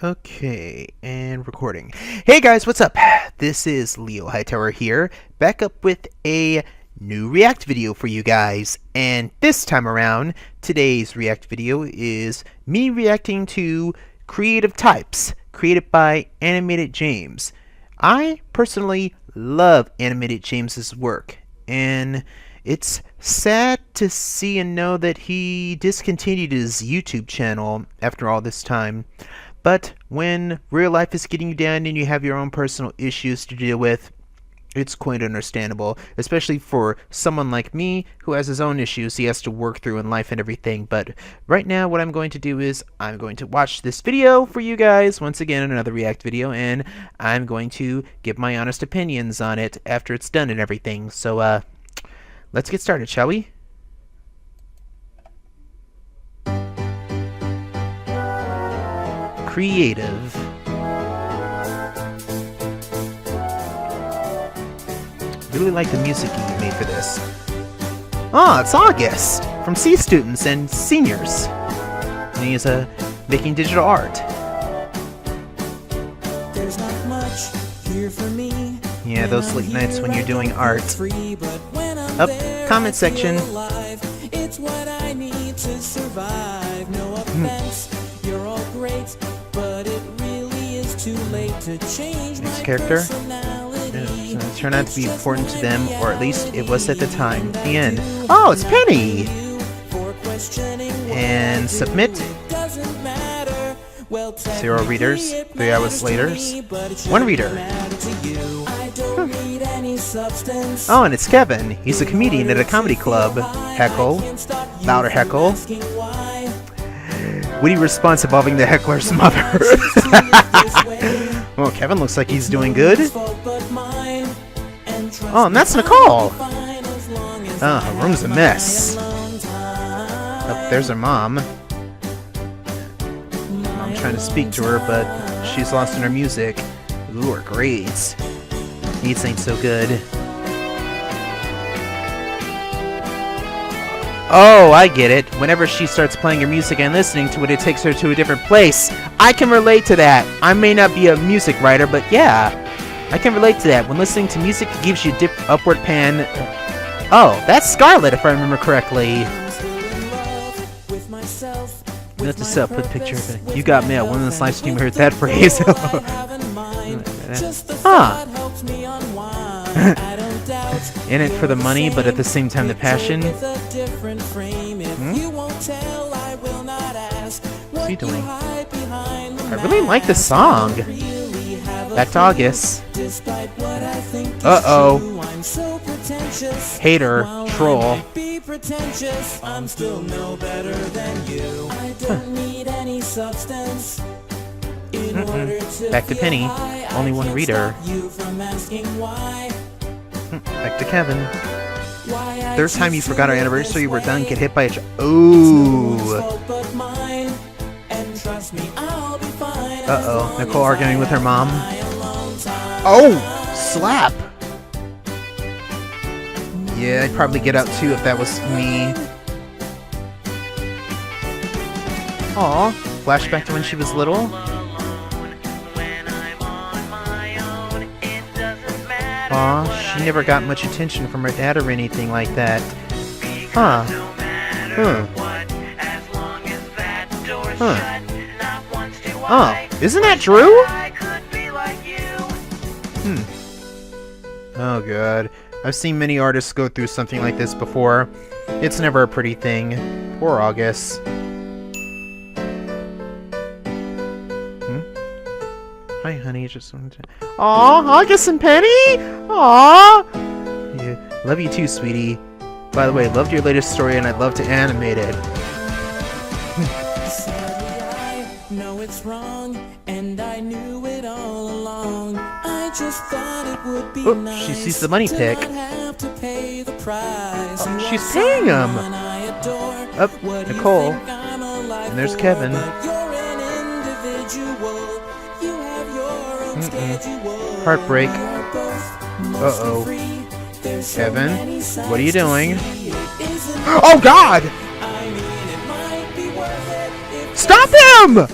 Okay, and recording. Hey guys, what's up? This is LeoHightower here, back up with a new React video for you guys. And this time around, today's React video is me reacting to Creative Types, created by AnimatedJames. I personally love AnimatedJames' work, and it's sad to see and know that he discontinued his YouTube channel after all this time. But when real life is getting you down and you have your own personal issues to deal with, it's quite understandable, especially for someone like me who has his own issues he has to work through in life and everything. But right now what I'm going to do is I'm going to watch this video for you guys, once again another React video, and I'm going to give my honest opinions on it after it's done and everything. So let's get started, shall we? Creative. Really like the music you made for this. Oh, it's August from C Students and Seniors. And he's making digital art. There's not much here for me. Yeah, those late nights when you're doing art. Up, comment section. It's what I need to survive. No offense, you're all great, but it really is too late to change my character. personality. It turned out to be important to them, or at least it was at the time. The end. Oh, it's Penny! And submit. 0 readers. 3 hours later. 1 reader. Oh, and it's Kevin. He's a comedian at a comedy club. Heckle. Louder heckle. Witty response involving the heckler's mother. Well, Kevin looks like he's doing good. Oh, and that's Nicole. Oh, her room's a mess. Oh, there's her mom. I'm trying to speak to her, but she's lost in her music. Ooh, her grades. These ain't so good. Oh, I get it. Whenever she starts playing her music and listening to it, it takes her to a different place. I can relate to that. I may not be a music writer, but yeah, I can relate to that. When listening to music, it gives you a upward pan. Oh, that's Scarlett, if I remember correctly. Note to self, put a picture of it. You got mail. One of this live stream heard that phrase. Huh. In it for the money, but at the same time the passion. What's he doing? I really like this song. Back to August. Uh-oh. Hater. Troll. I'm still no better than you. I don't need any substance. Back to Penny. Only 1 reader. Back to Kevin. Third time you forgot our anniversary, we're done. Get hit by a ooh. Uh-oh. Nicole arguing with her mom. Oh! Slap! Yeah, I'd probably get out too if that was me. Aw. Flashback to when she was little. Aw, she never got much attention from her dad or anything like that. Huh. Oh, isn't that true? Oh god. I've seen many artists go through something like this before. It's never a pretty thing. Poor August. Hi, honey. Just wanted to. Aw, August and Penny. Aw. Yeah, love you too, sweetie. By the way, loved your latest story, and I'd love to animate it. I know it's wrong, and I knew it all along. I just thought it would be nice. She sees the money pick. Have to pay the price. Oh, she's paying him. Up, Nicole. And there's Kevin. Heartbreak. Uh-oh. Kevin, what are you doing? Oh, God! Stop him!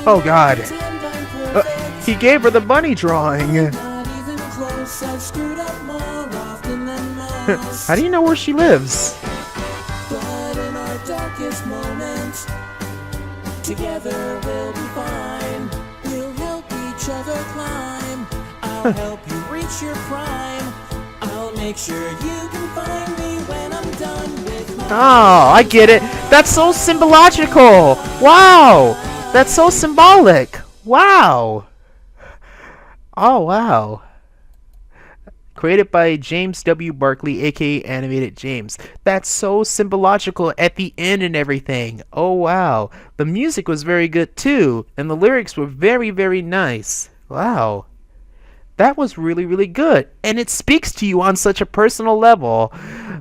Oh God. pretend I'm perfect. He gave her the bunny drawing. Not even close, I've screwed up more often than most. How do you know where she lives? But in our darkest moments, together we'll be fine. We'll help each other climb. I'll help you reach your prime. I'll make sure you can find me when I'm done with my Oh, I get it. That's so symbological. Wow. That's so symbolic. Wow. Oh, wow. Created by James W. Barkley, aka AnimatedJames. That's so symbological at the end and everything. Oh, wow. The music was very good too, and the lyrics were very, very nice. Wow. That was really, really good, and it speaks to you on such a personal level.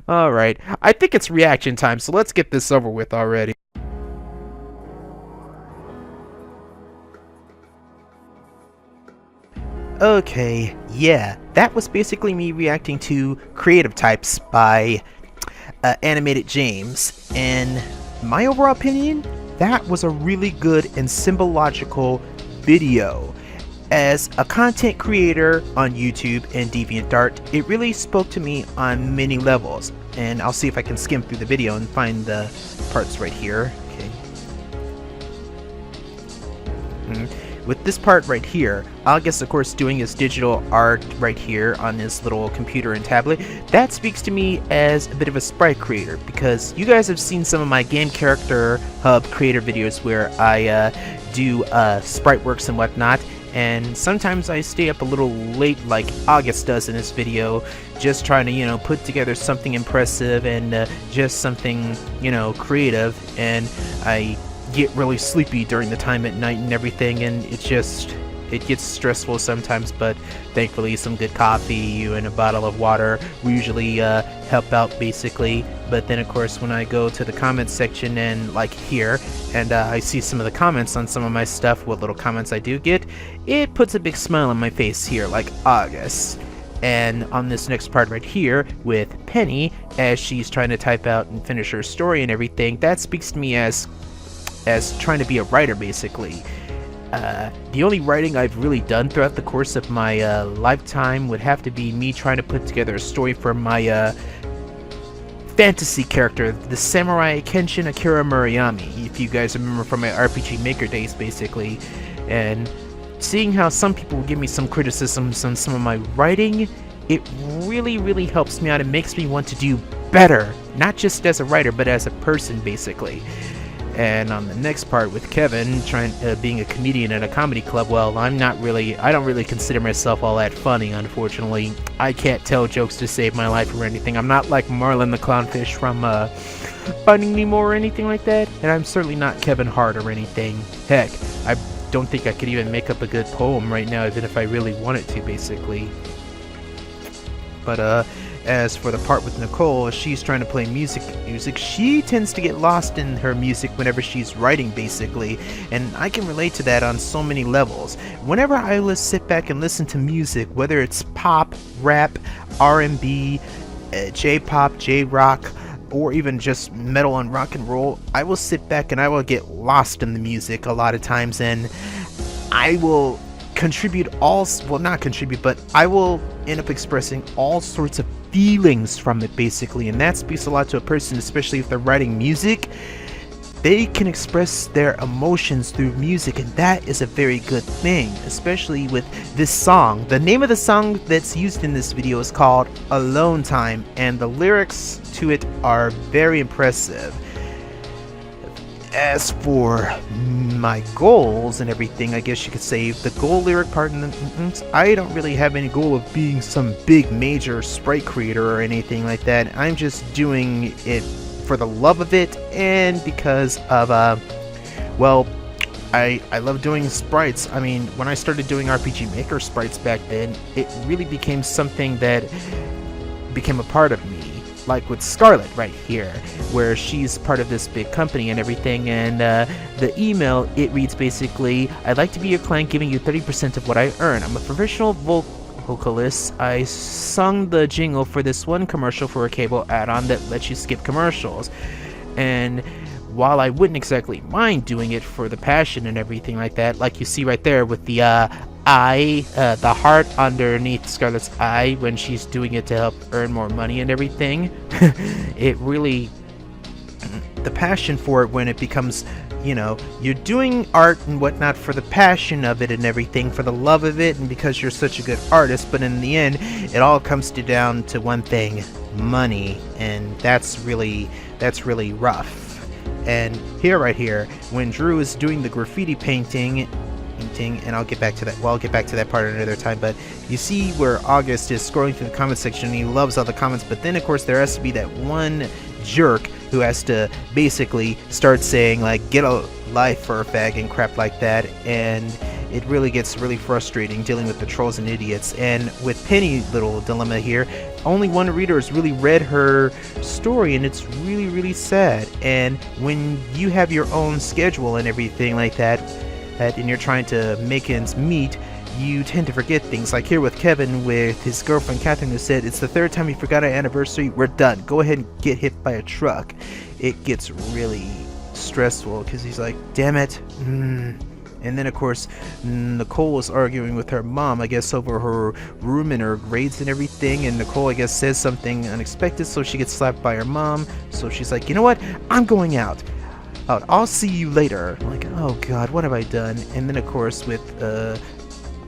Alright, I think it's reaction time, so let's get this over with already. Okay, yeah, that was basically me reacting to Creative Types by AnimatedJames, and my overall opinion, that was a really good and symbological video. As a content creator on YouTube and DeviantArt, it really spoke to me on many levels, and I'll see if I can skim through the video and find the parts right here. Okay. With this part right here, August of course doing his digital art right here on his little computer and tablet, that speaks to me as a bit of a sprite creator, because you guys have seen some of my game character hub creator videos where I do sprite works and whatnot, and sometimes I stay up a little late like August does in this video, just trying to, you know, put together something impressive and just something, you know, creative, and I get really sleepy during the time at night and everything, and it gets stressful sometimes, but thankfully some good coffee and a bottle of water will usually help out basically. But then of course when I go to the comments section and like here, and I see some of the comments on some of my stuff, what little comments I do get, it puts a big smile on my face here like August. And on this next part right here with Penny, as she's trying to type out and finish her story and everything, that speaks to me as trying to be a writer basically. The only writing I've really done throughout the course of my lifetime would have to be me trying to put together a story for my fantasy character, the Samurai Kenshin Akira Murayami, if you guys remember from my RPG Maker days basically. And seeing how some people give me some criticisms on some of my writing, it really, really helps me out and makes me want to do better, not just as a writer but as a person basically. And on the next part with Kevin being a comedian at a comedy club, well, I don't really consider myself all that funny, unfortunately. I can't tell jokes to save my life or anything. I'm not like Marlin the Clownfish from Finding Nemo or anything like that, and I'm certainly not Kevin Hart or anything. Heck, I don't think I could even make up a good poem right now, even if I really wanted to, basically. But as for the part with Nicole, she's trying to play music, she tends to get lost in her music whenever she's writing basically, and I can relate to that on so many levels. Whenever I sit back and listen to music, whether it's pop, rap, R&B, J-pop, J-rock, or even just metal and rock and roll, I will sit back and I will get lost in the music a lot of times, and I will I will end up expressing all sorts of feelings from it basically, and that speaks a lot to a person, especially if they're writing music. They can express their emotions through music, and that is a very good thing, especially with this song. The name of the song that's used in this video is called Alone Time, and the lyrics to it are very impressive. As for my goals and everything, I guess you could say, the goal lyric part, I don't really have any goal of being some big major sprite creator or anything like that. I'm just doing it for the love of it, and because of, well, I love doing sprites. I mean, when I started doing RPG Maker sprites back then, it really became something that became a part of me. Like with Scarlett right here, where she's part of this big company and everything, and the email, it reads basically, I'd like to be your client, giving you 30% of what I earn. I'm a professional vocalist. I sung the jingle for this one commercial for a cable add-on that lets you skip commercials. And while I wouldn't exactly mind doing it for the passion and everything like that, like you see right there with the eye, the heart underneath Scarlett's eye when she's doing it to help earn more money and everything, it really, the passion for it when it becomes, you know, you're doing art and whatnot for the passion of it and everything, for the love of it, and because you're such a good artist, but in the end, it all comes down to one thing: money, and that's really rough. And here, right here, when Drew is doing the graffiti painting, and I'll get back to that. Well, I'll get back to that part another time. But you see where August is scrolling through the comment section, and he loves all the comments. But then, of course, there has to be that one jerk who has to basically start saying, like, get a life, furfag, and crap like that. And it really gets really frustrating dealing with the trolls and idiots. And with Penny's little dilemma here, only one reader has really read her story, and it's really sad. And when you have your own schedule and everything like that, and you're trying to make ends meet, you tend to forget things. Like here with Kevin with his girlfriend Catherine, who said, it's the third time we forgot our anniversary, we're done, go ahead and get hit by a truck. It gets really stressful because he's like, damn it. And then of course Nicole was arguing with her mom, I guess, over her room and her grades and everything, and Nicole, I guess, says something unexpected, so she gets slapped by her mom. So she's like, you know what, I'm going out, I'll see you later. I'm like, oh god, what have I done? And then of course with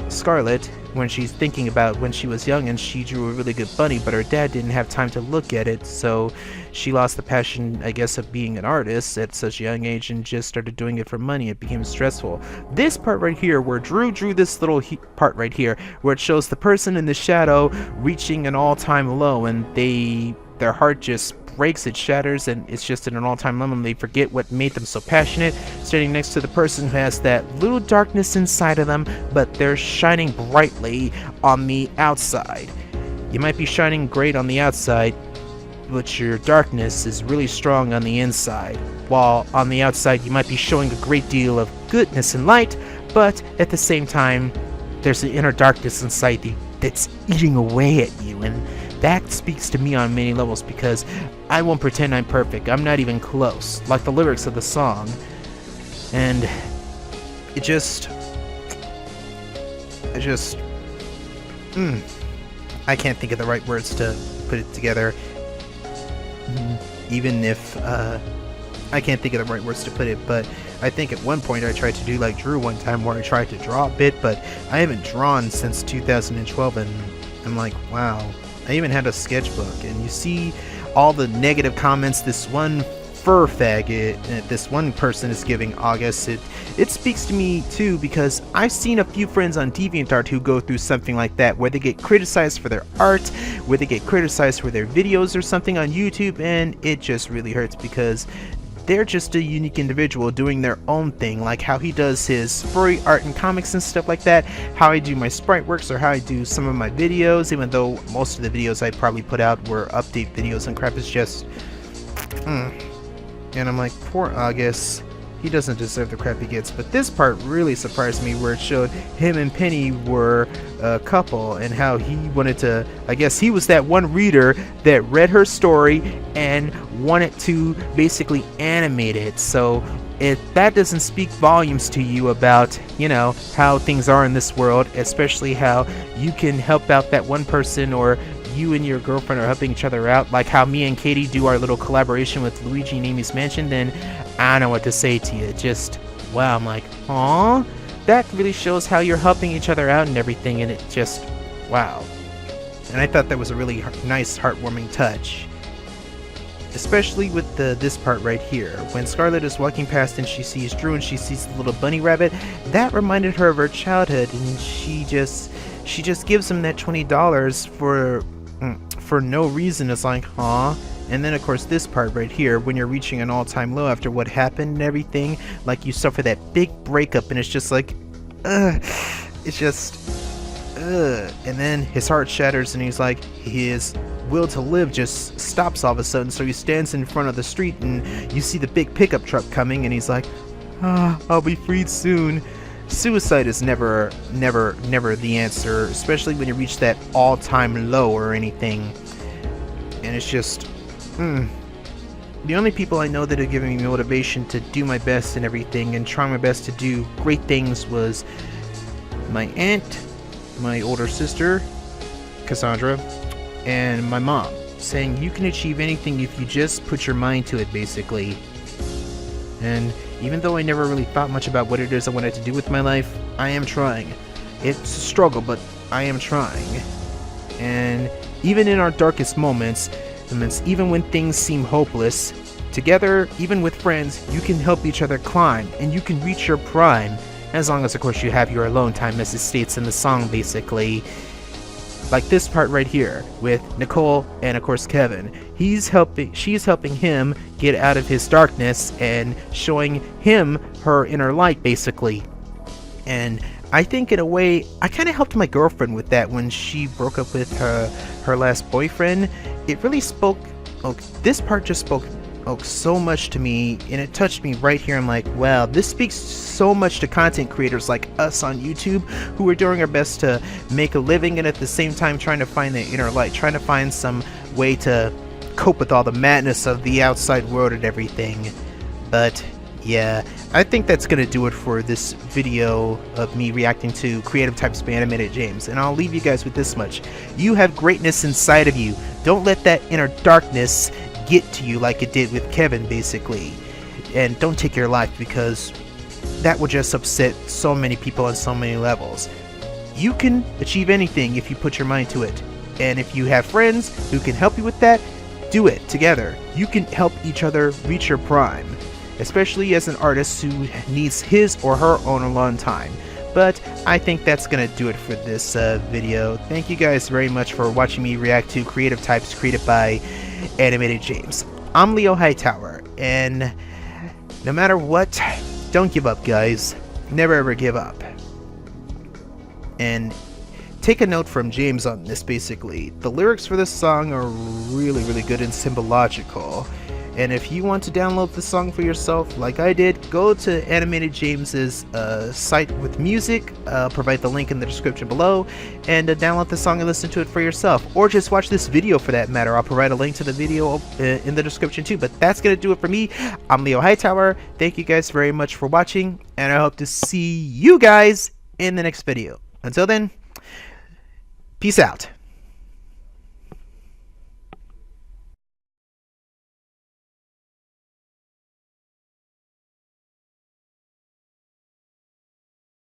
Scarlett, when she's thinking about when she was young and she drew a really good bunny, but her dad didn't have time to look at it, so she lost the passion, I guess, of being an artist at such a young age and just started doing it for money. It became stressful. This part right here, where Drew drew this little part right here, where it shows the person in the shadow reaching an all-time low, and their heart just breaks, it shatters, and it's just at an all-time low, and they forget what made them so passionate, standing next to the person who has that little darkness inside of them, but they're shining brightly on the outside. You might be shining great on the outside, but your darkness is really strong on the inside. While on the outside you might be showing a great deal of goodness and light, but at the same time there's an inner darkness inside you that's eating away at you, and that speaks to me on many levels, because I won't pretend I'm perfect. I'm not even close, like the lyrics of the song. And it just... I can't think of the right words to put it together. Even if, I can't think of the right words to put it, but I think at one point I tried to do like Drew one time, where I tried to draw a bit, but I haven't drawn since 2012, and I'm like, wow. I even had a sketchbook, and you see all the negative comments this one fur faggot, this one person is giving August. It speaks to me too, because I've seen a few friends on DeviantArt who go through something like that, where they get criticized for their art, where they get criticized for their videos or something on YouTube, and it just really hurts, because they're just a unique individual doing their own thing, like how he does his furry art and comics and stuff like that, how I do my sprite works, or how I do some of my videos, even though most of the videos I probably put out were update videos and crap. Is just and I'm like, poor August, he doesn't deserve the crap he gets. But this part really surprised me, where it showed him and Penny were a couple, and how he wanted to, I guess he was that one reader that read her story and wanted to basically animate it. So if that doesn't speak volumes to you about, you know, how things are in this world, especially how you can help out that one person, or you and your girlfriend are helping each other out, like how me and Katie do our little collaboration with Luigi and Amy's Mansion, then I don't know what to say to you. Just, wow, I'm like, aw, that really shows how you're helping each other out and everything, and it just, wow. And I thought that was a really nice, heartwarming touch. Especially with this part right here. When Scarlett is walking past and she sees Drew and she sees the little bunny rabbit, that reminded her of her childhood, and she just gives him that $20 for no reason. It's like, huh? And then of course this part right here, when you're reaching an all-time low after what happened and everything, like you suffer that big breakup, and it's just like, it's just, and then his heart shatters, and he's like, his will to live just stops all of a sudden. So he stands in front of the street, and you see the big pickup truck coming, and he's like, I'll be freed soon. Suicide is never the answer, especially when you reach that all-time low or anything. And it's just, the only people I know that are giving me motivation to do my best and everything and try my best to do great things was my aunt, my older sister, Cassandra, and my mom, saying you can achieve anything if you just put your mind to it, basically. And even though I never really thought much about what it is I wanted to do with my life, I am trying. It's a struggle, but I am trying. And even in our darkest moments, even when things seem hopeless, together, even with friends, you can help each other climb, and you can reach your prime, as long as, of course, you have your alone time, as it states in the song, basically. Like this part right here, with Nicole and, of course, Kevin. She's helping him get out of his darkness, and showing him her inner light, basically. And I think, in a way, I kind of helped my girlfriend with that when she broke up with her last boyfriend. It really spoke, this part just spoke so much to me, and it touched me right here. I'm like, wow, this speaks so much to content creators like us on YouTube, who are doing our best to make a living, and at the same time trying to find the inner light, trying to find some way to cope with all the madness of the outside world and everything. But yeah, I think that's gonna do it for this video of me reacting to Creative Types by AnimatedJames, and I'll leave you guys with this much. You have greatness inside of you. Don't let that inner darkness get to you like it did with Kevin, basically. And don't take your life, because that will just upset so many people on so many levels. You can achieve anything if you put your mind to it. And if you have friends who can help you with that, do it together. You can help each other reach your prime, especially as an artist who needs his or her own alone time. But I think that's gonna do it for this video. Thank you guys very much for watching me react to Creative Types created by AnimatedJames. I'm LeoHightower, and no matter what, don't give up, guys. Never ever give up. And take a note from James on this, basically. The lyrics for this song are really, really good and symbological. And if you want to download the song for yourself, like I did, go to AnimatedJames's site with music. Provide the link in the description below, and download the song and listen to it for yourself. Or just watch this video, for that matter. I'll provide a link to the video in the description too. But that's gonna do it for me. I'm LeoHightower. Thank you guys very much for watching, and I hope to see you guys in the next video. Until then, peace out.